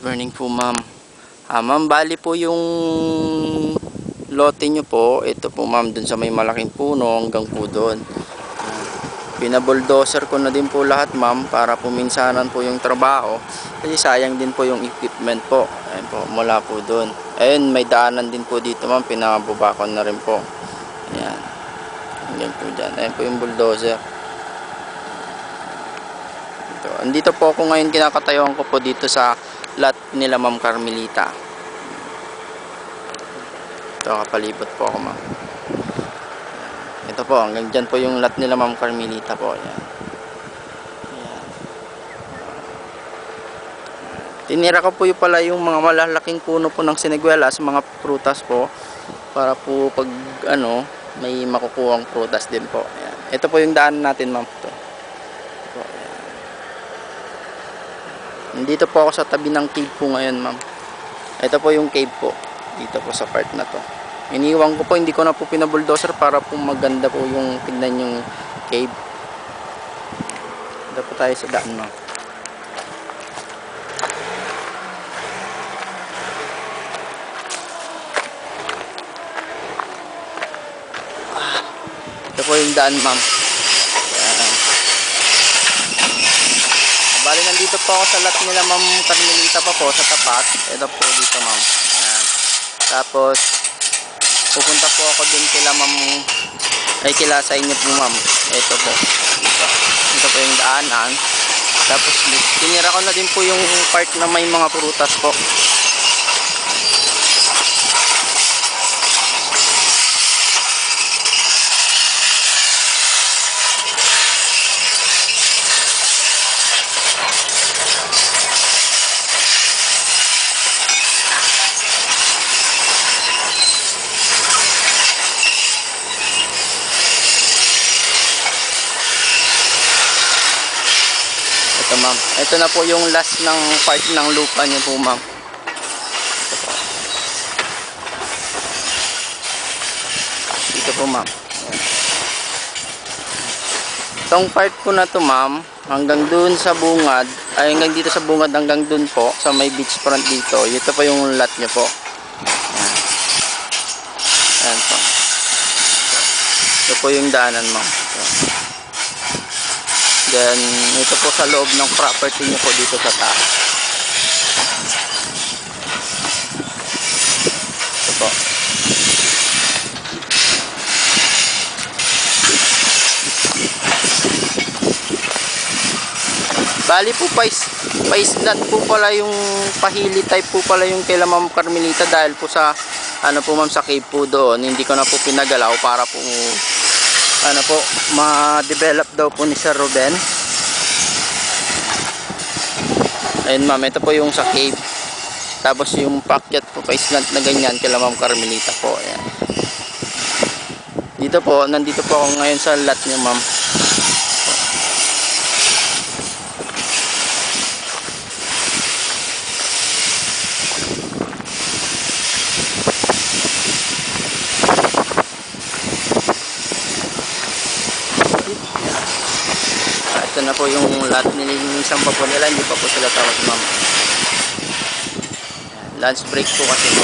Good morning po, ma'am. Ma'am, bali po yung lote nyo po. Ito po, ma'am, dun sa may malaking puno hanggang po doon. Pinabuldoser ko na din po lahat, ma'am, para puminsanan po yung trabaho. Kasi sayang din po yung equipment po. Ayan po, mula po doon. Ayun, may daanan din po dito, ma'am. Pinabubakon na rin po. Ayan. Hanggang po dyan. Ayan po yung bulldozer. Andito po ako ngayon, kinakatayuan ko po dito sa lot nila Ma'am Carmelita. Ito, kapalibot po ako, ma'am. Ito po, hanggang dyan po yung lot nila Ma'am Carmelita po. Ayan. Ayan. Tinira ko po yung pala yung mga malalaking puno po ng siniguelas, mga prutas po, para po pag may makukuhang prutas din po. Ayan. Ito po yung daan natin, ma'am. Ito. Nandito po ako sa tabi ng cave po ngayon, ma'am. Ito po yung cave po. Dito po sa part na to. Iniwan ko po, hindi ko na po pinabulldozer para po maganda po yung tignan yung cave. Dito po tayo sa daan, ma'am. Ito po yung daan, ma'am. Bali, nandito po ako sa lot nila Ma'am Carmelita pa po sa tapat. Ito po dito, ma'am. Ayan. Tapos pupunta po ako din kila ma'am, ay kila sa inyo po, ma'am. Ito po. Ito po yung daanan. Tapos tinira ko na din po yung part na may mga prutas po. Ito, ma'am. Ito na po yung last ng part ng lupa niyo po, ma'am. Ito po. Dito po, ma'am. Itong part po na to, ma'am, hanggang dun sa bungad, ay hanggang dito sa bungad, hanggang dun po sa may beach front dito. Ito po yung lot niyo po. Ayan. Ayan po. Ito po yung daanan, ma'am. Then, ito po sa loob ng property niyo po dito sa taas. Ito po. Bali po, paisland po pala yung pahili type po pala yung kay Ma'am Carmelita dahil po sa, po, ma'am, sa cave po doon. Hindi ko na po pinagalaw para po ma-develop daw po ni Sir Ruben. Ayun, ma'am, ito po yung sa cave. Tapos yung paakyat po pa island na ganyan kila Ma'am Carmelita po. Ayan. Dito po, nandito po ako ngayon sa lot niyo, ma'am. Ito na po yung lot nilinisan pa po nila, hindi pa po sila tapos, ma'am. Lunch break po kasi po.